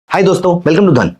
हाय दोस्तों, welcome to धन।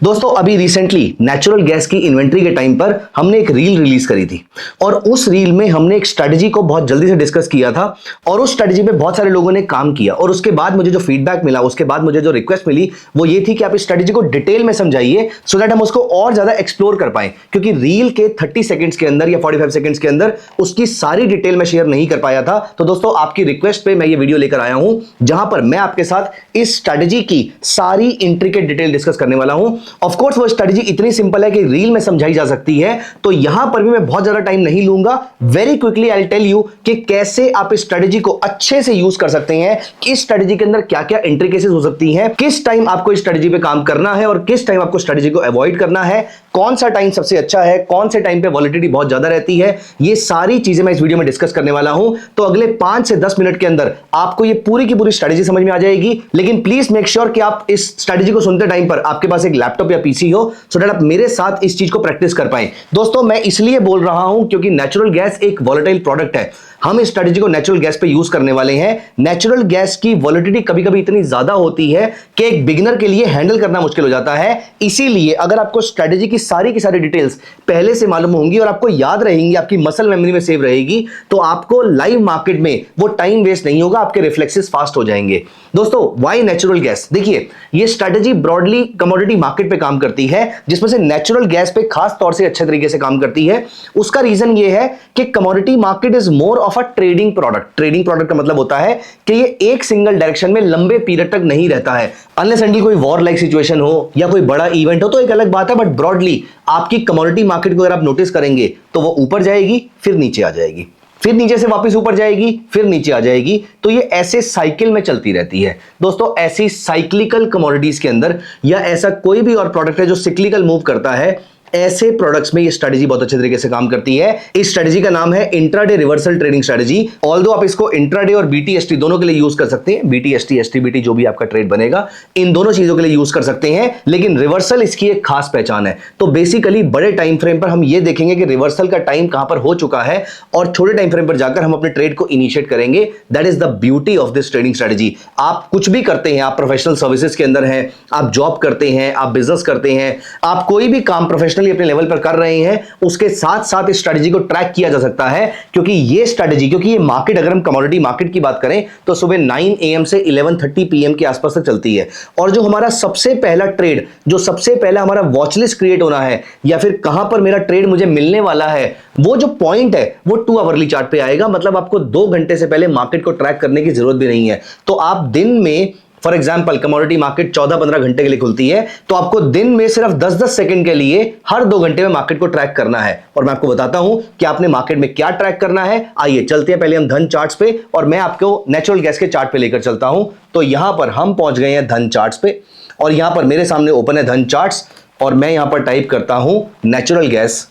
दोस्तों, अभी रिसेंटली नेचुरल गैस की इन्वेंट्री के टाइम पर हमने एक रील रिलीज करी थी और उस रील में हमने एक स्ट्रेटजी को बहुत जल्दी से डिस्कस किया था और उस स्ट्रेटजी पे बहुत सारे लोगों ने काम किया और उसके बाद मुझे जो फीडबैक मिला, उसके बाद मुझे जो रिक्वेस्ट मिली वो ये थी कि आप इस स्ट्रेटजी को डिटेल में समझाइए सो दैट हम उसको और ज्यादा एक्सप्लोर कर पाए, क्योंकि रील के 30 सेकंड्स के अंदर या 45 सेकंड्स के अंदर उसकी सारी डिटेल में शेयर नहीं कर पाया था। तो दोस्तों, आपकी रिक्वेस्ट पे मैं ये वीडियो लेकर आया हूं जहां पर मैं आपके साथ इस स्ट्रेटजी की सारी इंट्रिकेट डिटेल डिस्कस करने वाला हूं। ऑफ कोर्स वो स्ट्रेटजी इतनी सिंपल है कि रील में समझाई जा सकती है, तो यहां पर भी मैं बहुत ज्यादा टाइम नहीं लूंगा। Very quickly I will tell you कि कैसे आप इस स्ट्रेटजी को अच्छे से यूज कर सकते हैं, इस स्ट्रेटजी के अंदर क्या क्या इंट्रिकेसीज हो सकती हैं, किस टाइम आपको इस स्ट्रेटजी पे काम करना है और किस टाइम आपको स्ट्रेटजी को अवॉइड करना है, कौन सा टाइम सबसे अच्छा है, कौन से टाइम पे वॉलेटिलिटी बहुत ज्यादा रहती है। ये सारी चीजें मैं इस वीडियो में डिस्कस करने वाला हूं। तो अगले 5 से 10 मिनट के अंदर आपको ये पूरी की पूरी स्ट्रेटजी समझ में आ जाएगी। लेकिन प्लीज मेक श्योर कि आप इस स्ट्रेटजी को सुनते टाइम पर आपके पास एक लैपटॉप या पीसी हो, सो दैट आप मेरे साथ इस चीज को प्रैक्टिस कर पाए। दोस्तों, मैं इसलिए बोल रहा हूं क्योंकि नेचुरल गैस एक वॉलेटाइल प्रोडक्ट है। हम इस स्ट्रेटजी को नेचुरल गैस पे यूज करने वाले हैं। नेचुरल गैस की वॉलेटिलिटी कभी-कभी इतनी ज्यादा होती है कि एक बिगिनर के लिए हैंडल करना मुश्किल हो जाता है। इसीलिए अगर आपको स्ट्रेटजी की सारी डिटेल्स पहले से मालूम होंगी और आपको याद रहेंगी, आपकी मसल मेमोरी में सेव रहेगी, तो आपको लाइव मार्केट में वो टाइम वेस्ट नहीं होगा, आपके रिफ्लेक्सेस फास्ट हो जाएंगे। दोस्तों, व्हाई नेचुरल गैस? देखिए, ये स्ट्रेटजी ब्रॉडली कमोडिटी मार्केट पे काम करती है, जिसमें से नेचुरल गैस पे खास तौर से अच्छे तरीके से काम करती है। उसका रीजन ये है कि commodity market is more of a trading product. Trading product का मतलब होता है कि ये एक सिंगल डायरेक्शन में लंबे पीरियड तक नहीं रहता है। अनलेस अनटिल कोई वॉर लाइक सिचुएशन हो या कोई बड़ा इवेंट हो तो एक अलग बात है, बट ब्रॉडली आपकी कमोडिटी मार्केट को अगर आप नोटिस करेंगे तो वो ऊपर जाएगी, फिर नीचे आ जाएगी, फिर नीचे से वापस ऊपर जाएगी, फिर नीचे आ जाएगी। तो ये ऐसे साइकिल में चलती रहती है। दोस्तों, ऐसी साइक्लिकल कमोडिटीज के अंदर या ऐसा कोई भी और प्रोडक्ट है जो सिक्लिकल मूव करता है, ऐसे प्रोडक्ट्स में ये स्ट्रेटजी बहुत अच्छे तरीके से काम करती है। इस स्ट्रेटजी का नाम है intraday reversal trading strategy. Although आप इसको इंट्राडे और बीटीएसटी दोनों के लिए यूज कर सकते हैं। बीटीएसटी, एसटीबीटी जो भी आपका ट्रेड बनेगा, इन दोनों चीजों के लिए यूज कर सकते हैं। लेकिन रिवर्सल इसकी एक खास पहचान है। तो बेसिकली बड़े टाइम फ्रेम पर हम ये देखेंगे कि रिवर्सल का टाइम कहां पर हो चुका है और छोटे टाइम फ्रेम पर जाकर हम अपने ट्रेड को इनिशिएट करेंगे। That is the beauty of this trading strategy. आप कुछ भी करते हैं, आप प्रोफेशनल सर्विसेज के अंदर हैं, आप जॉब करते हैं, आप बिजनेस करते हैं, आप कोई भी काम प्रोफेशनली अपने लेवल पर कर रहे हैं, उसके साथ साथ इस स्ट्रेटजी को ट्रैक किया जा सकता है। क्योंकि ये स्ट्रेटजी, क्योंकि ये मार्केट, अगर हम कमोडिटी मार्केट की बात करें तो सुबह 9 AM से 11:30 PM के आसपास तक चलती है। और जो हमारा सबसे पहला ट्रेड, जो सबसे पहला हमारा वॉच लिस्ट क्रिएट होना है या फिर कहां पर मेरा ट्रेड मुझे मिलने वाला है, वो जो पॉइंट है वो 2 आवरली चार्ट पे आएगा। मतलब आपको 2 घंटे से पहले मार्केट को ट्रैक करने की जरूरत भी नहीं है। तो आप दिन में, फॉर एग्जाम्पल, कमोडिटी मार्केट 14-15 घंटे के लिए खुलती है, तो आपको दिन में सिर्फ 10-10 सेकंड के लिए हर 2 घंटे में मार्केट को ट्रैक करना है। और मैं आपको बताता हूं कि आपने मार्केट में क्या ट्रैक करना है। आइए चलते हैं पहले हम धन चार्ट्स पे और मैं आपको नेचुरल गैस के चार्ट पे लेकर चलता हूं। तो यहां पर हम पहुंच गए हैं धन चार्ट्स पे और यहां पर मेरे सामने ओपन है धन चार्ट्स और मैं यहां पर टाइप करता हूं नेचुरल गैस।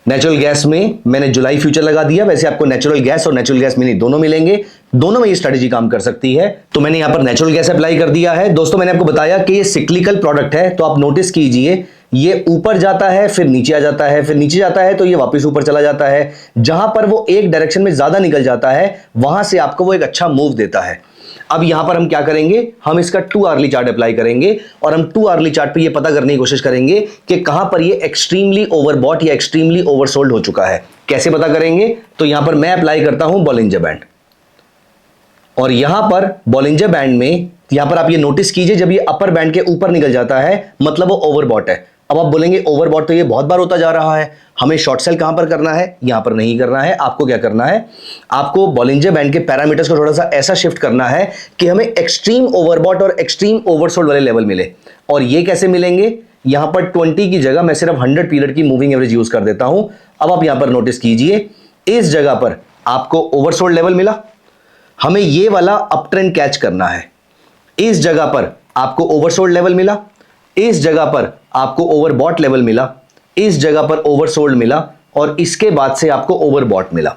नेचुरल गैस में मैंने जुलाई फ्यूचर लगा दिया। वैसे आपको नेचुरल गैस और नेचुरल गैस मिनी दोनों मिलेंगे, दोनों में ये स्ट्रेटजी काम कर सकती है। तो मैंने यहां पर नेचुरल गैस अप्लाई कर दिया है। दोस्तों, मैंने आपको बताया कि ये सिक्लिकल प्रोडक्ट है, तो आप नोटिस कीजिए ये ऊपर जाता है, फिर नीचे आ जाता है, फिर नीचे जाता है तो ये वापस ऊपर चला जाता है। जहां पर वो एक डायरेक्शन में ज्यादा निकल जाता है वहां से आपको वो एक अच्छा मूव देता है। अब यहां पर हम क्या करेंगे, हम इसका 2 आवरली चार्ट अप्लाई करेंगे और हम 2 आवरली चार्ट पे ये पता करने की कोशिश करेंगे कि कहां पर ये एक्सट्रीमली ओवरबॉट या एक्सट्रीमली ओवरसोल्ड हो चुका है। कैसे पता करेंगे? तो यहां पर मैं अप्लाई करता हूं बॉलिंजर बैंड और यहां पर बॉलिंजर बैंड में, यहां पर आप ये नोटिस कीजिए, जब ये अपर बैंड के ऊपर निकल जाता है मतलब वो ओवरबॉट है। अब आप बोलेंगे ओवरबॉट तो ये बहुत बार होता जा रहा है, हमें शॉर्ट सेल कहां पर करना है? यहां पर नहीं करना है। आपको क्या करना है, आपको बॉलिंजर बैंड के पैरामीटर्स को थोड़ा सा ऐसा शिफ्ट करना है कि हमें एक्सट्रीम ओवरबॉट और एक्सट्रीम ओवरसोल्ड वाले लेवल मिले। और ये कैसे मिलेंगे? यहां पर 20 की जगह मैं सिर्फ 100 पीरियड की मूविंग एवरेज यूज कर देता हूं। अब आप यहां पर नोटिस कीजिए, इस जगह पर आपको ओवरसोल्ड लेवल मिला, हमें ये वाला अप ट्रेंड कैच करना है। इस जगह पर आपको ओवरसोल्ड लेवल मिला, इस जगह पर आपको ओवरबॉट लेवल मिला, इस जगह पर ओवरसोल्ड मिला और इसके बाद से आपको ओवरबॉट मिला।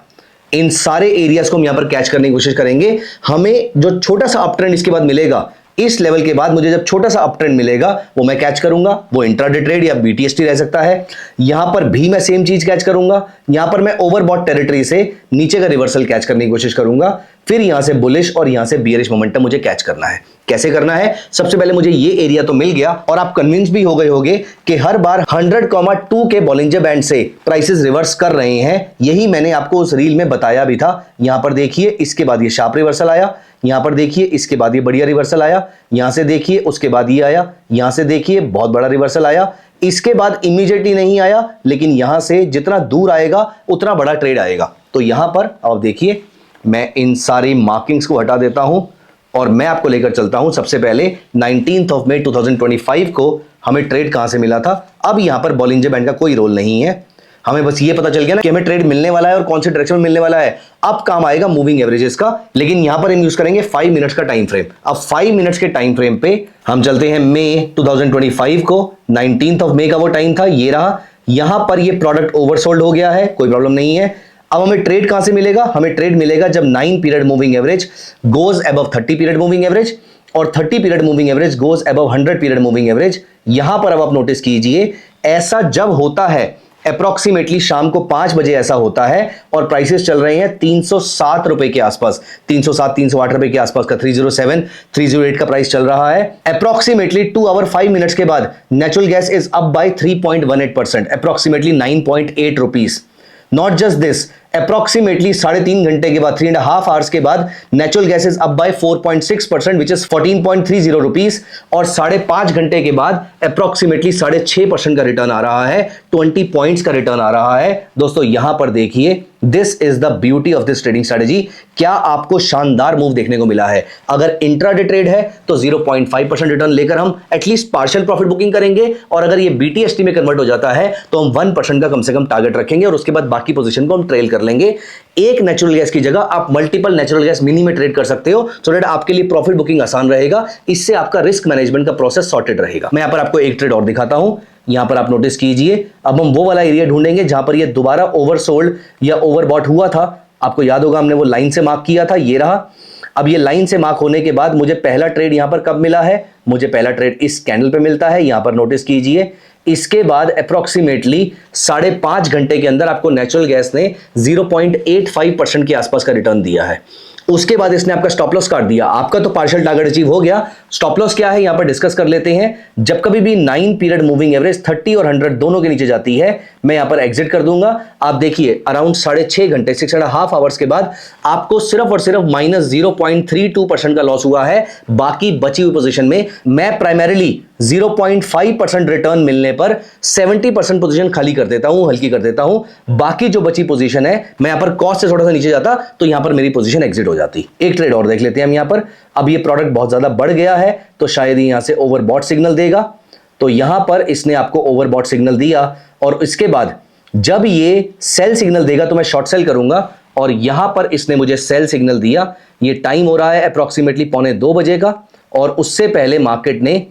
इन सारे एरियाज को हम यहां पर कैच करने की कोशिश करेंगे। हमें जो छोटा सा अप ट्रेंड इसके बाद मिलेगा, इस लेवल के बाद मुझे जब छोटा सा अप ट्रेंड मिलेगा वो मैं कैच करूंगा। वो इंट्राडे ट्रेड या बीटीएसटी रह सकता है। यहां पर भी मैं सेम चीज कैच करूंगा। यहां पर मैं ओवरबॉट टेरिटरी से नीचे का रिवर्सल कैच करने की कोशिश करूंगा। फिर यहां से बुलिश और यहां से बियरिश मोमेंटम मुझे कैच करना है। कैसे करना है? सबसे पहले मुझे ये एरिया तो मिल गया और आप कन्विंस भी हो गए होंगे कि हर बार 100,2 के बॉलिंजर बैंड से प्राइसेस रिवर्स कर रहे हैं। यही मैंने आपको उस रील में बताया भी था। यहां पर देखिए, इसके बाद ये शार्प रिवर्सल आया, यहां पर देखिए इसके बाद ये बढ़िया रिवर्सल आया, यहां से देखिए उसके बाद ये आया, यहां से देखिए बहुत बड़ा रिवर्सल आया, इसके बाद इमीडिएटली नहीं आया, लेकिन यहां से जितना दूर आएगा उतना बड़ा ट्रेड आएगा। तो यहां पर आप देखिए, मैं इन सारी मार्किंग्स को हटा देता हूं और मैं आपको लेकर चलता हूं सबसे पहले 19 मई 2025 को हमें ट्रेड कहां से मिला था। अब यहां पर बॉलिंजर बैंड का कोई रोल नहीं है, हमें बस ये पता चल गया ना कि हमें ट्रेड मिलने वाला है और कौन से डायरेक्शन में मिलने वाला है। अब काम आएगा मूविंग एवरेजेस का, लेकिन यहां पर हम यूज करेंगे 5 मिनट्स का टाइम फ्रेम। अब 5 मिनट्स के टाइम फ्रेम पे हम चलते हैं मई 2025 को। 19 मई का वो टाइम था, ये रहा। यहां पर ये प्रोडक्ट ओवरसोल्ड हो गया है, कोई प्रॉब्लम नहीं है। अब हमें ट्रेड कहां से मिलेगा? हमें ट्रेड मिलेगा जब 9 period moving average goes above 30 period moving average और 30 period moving average goes above 100 period moving average. यहां पर अब आप नोटिस कीजिए, ऐसा जब होता है अप्रोक्सीमेटली शाम को 5 बजे ऐसा होता है और प्राइसेस चल रहे हैं 307 रुपए के आसपास, 307 308 रुपए के आसपास का 307 308 का प्राइस चल रहा है। अप्रोक्सीमेटली 2 आवर 5 मिनट्स के बाद natural gas is up by 3.18%, approximately 9.8 rupees. Not just this, approximately 3.5 घंटे के बाद, 3.5 आवर्स के बाद natural gas is up by 4.6%, which is 14.30 rupees. और 5.5 घंटे के बाद अप्रोक्सीमेटली 6.5% का रिटर्न आ रहा है, 20 पॉइंट्स का रिटर्न आ रहा है। दोस्तों यहां पर देखिए, this is the beauty of this trading strategy. क्या आपको शानदार मूव देखने को मिला है? अगर इंट्राडे ट्रेड है तो 0.5% रिटर्न लेकर हम एटलीस्ट पार्शियल प्रॉफिट बुकिंग करेंगे, और अगर ये बीटीएसटी में कन्वर्ट हो जाता है तो हम 1% का कम से कम टारगेट रखेंगे और उसके बाद बाकी पोजीशन को हम ट्रेल कर लेंगे। एक नेचुरल गैस की जगह आप मल्टीपल नेचुरल गैस मिनी में ट्रेड कर सकते हो, सो दैट आपके लिए प्रॉफिट बुकिंग आसान रहेगा। इससे आपका रिस्क मैनेजमेंट का प्रोसेस सॉर्टेड रहेगा। मैं यहां पर आपको एक ट्रेड और दिखाता हूं। यहां पर आप नोटिस कीजिए, अब हम वो वाला एरिया ढूंढेंगे जहां पर ये दोबारा ओवरसोल्ड या ओवरबॉट हुआ था। आपको याद होगा हमने वो लाइन से मार्क किया था, ये रहा। अब ये लाइन से मार्क होने के बाद मुझे पहला ट्रेड यहां पर कब मिला है? मुझे पहला ट्रेड इस कैंडल पे मिलता है, यहां पर नोटिस कीजिए। इसके बाद अप्रोक्सीमेटली 5.5 घंटे के अंदर आपको नेचुरल गैस ने 0.85% के आसपास का रिटर्न दिया है। उसके बाद इसने आपका स्टॉप लॉस काट दिया। आपका तो पार्शियल टारगेट अचीव हो गया। स्टॉप लॉस क्या है यहां पर डिस्कस कर लेते हैं। जब कभी भी 9 पीरियड मूविंग एवरेज 30 और 100 दोनों के नीचे जाती है, मैं यहां पर एग्जिट कर दूंगा। आप देखिए अराउंड 6.5 घंटे 6.5 आवर्स के बाद आपको सिर्फ और सिर्फ -0.32% का लॉस हुआ है। बाकी बची हुई पोजीशन में मैं प्राइमरीली 0.5% रिटर्न मिलने पर 70% पोजीशन खाली कर देता हूं, हल्की कर देता हूं। बाकी जो बची पोजीशन है, मैं यहां पर कॉस्ट से थोड़ा सा नीचे जाता तो यहां पर मेरी पोजीशन एग्जिट हो जाती। एक ट्रेड और देख लेते हैं हम यहां पर। अब ये प्रोडक्ट बहुत ज्यादा बढ़ गया है तो शायद ही यहां से ओवरबॉट सिग्नल देगा। तो यहां पर इसने आपको ओवरबॉट सिग्नल दिया और इसके बाद जब ये सेल सिग्नल देगा तो मैं शॉर्ट सेल करूंगा, और यहां पर इसने मुझे सेल सिग्नल दिया। ये टाइम हो रहा है अप्रोक्सीमेटली 1:45 बजे का, और उससे पहले मार्केट ने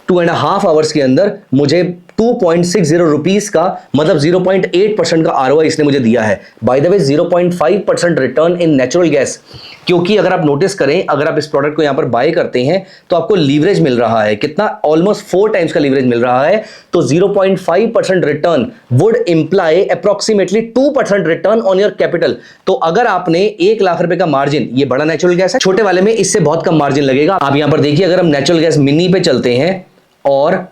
2.5 आवर्स के अंदर मुझे 2.60 रुपीस का, मतलब 0.8% का आरओआई इसने मुझे दिया है। By the way 0.5% return in natural gas, क्योंकि अगर आप नोटिस करें, अगर आप इस प्रोडक्ट को यहां पर बाय करते हैं तो आपको लीवरेज मिल रहा है कितना, ऑलमोस्ट 4 टाइम्स का लीवरेज मिल रहा है। तो 0.5% return would imply approximately 2% return on your capital. तो अगर आपने 1 लाख रुपए का मार्जिन, ये बड़ा नेचुरल गैस है, छोटे वाले में इससे बहुत कम मार्जिन लगेगा। आप यहां पर देखिए, अगर हम नेचुरल गैस मिनी पे चलते हैं और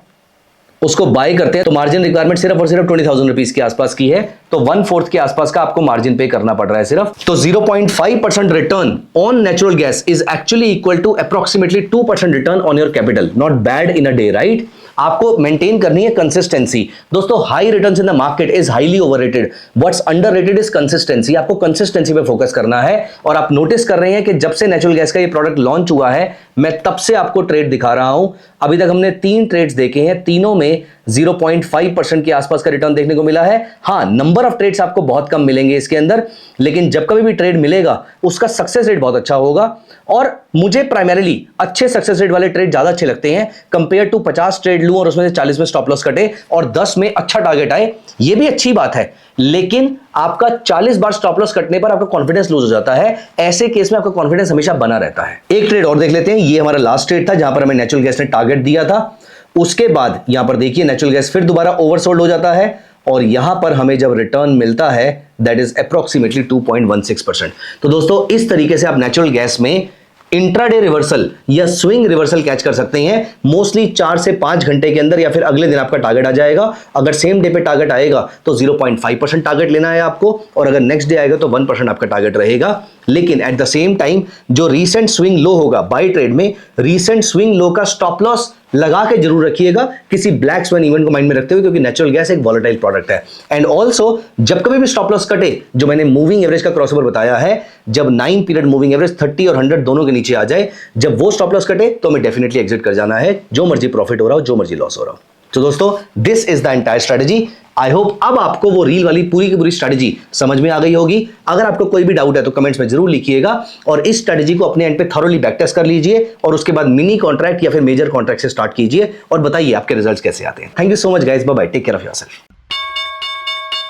उसको बाय करते हैं तो मार्जिन रिक्वायरमेंट सिर्फ और सिर्फ 20,000 रुपीस के आसपास की है। तो 1/4 के आसपास का आपको मार्जिन पे करना पड़ रहा है सिर्फ। तो 0.5% return on natural gas is actually equal to approximately 2% return on your capital. Not bad in a day, right? आपको मेंटेन करनी है कंसिस्टेंसी। दोस्तों high returns in the market is highly overrated, what's underrated is consistency. आपको consistency पे focus करना है। और आप नोटिस कर रहे हैं कि जब से नेचुरल गैस का ये प्रोडक्ट लॉन्च हुआ है, मैं तब से आपको ट्रेड दिखा रहा हूं। अभी तक हमने 3 ट्रेड्स देखे हैं, तीनों में 0.5% के आसपास का रिटर्न देखने को मिला है। हाँ, नंबर ऑफ ट्रेड्स आपको बहुत कम मिलेंगे इसके अंदर, लेकिन जब कभी भी ट्रेड मिलेगा उसका सक्सेस रेट बहुत अच्छा होगा। और मुझे प्राइमरीली अच्छे सक्सेस रेट वाले ट्रेड ज्यादा अच्छे लगते हैं कंपेयर टू 50 ट्रेड लूं और उसमें से 40 में स्टॉप लॉस कटे और 10 में अच्छा टारगेट आए। ये भी अच्छी बात है, लेकिन आपका 40 बार स्टॉप लॉस कटने पर आपका कॉन्फिडेंस लूज हो जाता है। ऐसे केस में आपका कॉन्फिडेंस हमेशा बना रहता है। एक ट्रेड और देख लेते हैं। ये हमारा लास्ट ट्रेड था जहां पर हमें नेचुरल गैस ने टारगेट दिया था। उसके बाद यहां पर देखिए नेचुरल गैस फिर दोबारा ओवरसोल्ड हो जाता है और यहां पर हमें जब रिटर्न मिलता है दैट इज अप्रोक्सीमेटली 2.16%। तो दोस्तों इस तरीके से आप नेचुरल गैस में इंट्राडे रिवर्सल या स्विंग रिवर्सल कैच कर सकते हैं। मोस्टली 4 से 5 घंटे के अंदर या फिर अगले दिन आपका टारगेट आ जाएगा। अगर सेम डे पे टारगेट आएगा तो 0.5% टारगेट लेना है आपको, और अगर नेक्स्ट डे आएगा तो 1% आपका टारगेट रहेगा। लेकिन एट द सेम टाइम जो रीसेंट स्विंग लो होगा बाय ट्रेड में, रीसेंट स्विंग लो का स्टॉप लॉस लगा के जरूर रखिएगा किसी ब्लैक स्वैन इवेंट को माइंड में रखते हुए, क्योंकि नेचुरल गैस एक वॉलेटाइल प्रोडक्ट है। एंड ऑल्सो जब कभी भी स्टॉप लॉस कटे, जो मैंने मूविंग एवरेज का क्रॉसओवर बताया है, जब 9 पीरियड मूविंग एवरेज 30 और 100 दोनों के नीचे आ जाए, जब वो स्टॉप लॉस कटे तो हमें डेफिनेटली एग्जिट कर जाना है, जो मर्जी प्रॉफिट हो रहा हो, जो मर्जी लॉस हो रहा हो। तो दोस्तों this is the entire strategy. I hope अब आपको वो रील वाली पूरी की पूरी स्ट्रेटजी समझ में आ गई होगी। अगर आपको कोई भी डाउट है तो कमेंट्स में जरूर लिखिएगा, और इस स्ट्रेटजी को अपने एंड पे थॉरोली बैक टेस्ट कर लीजिए, और उसके बाद मिनी कॉन्ट्रैक्ट या फिर मेजर कॉन्ट्रैक्ट से स्टार्ट कीजिए और बताइए आपके रिजल्ट्स कैसे आते हैं। Thank you so much guys, bye bye, take care of yourself.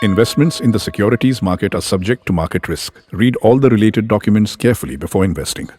Investments in the securities market are subject to market risk. Read all the related documents carefully before investing.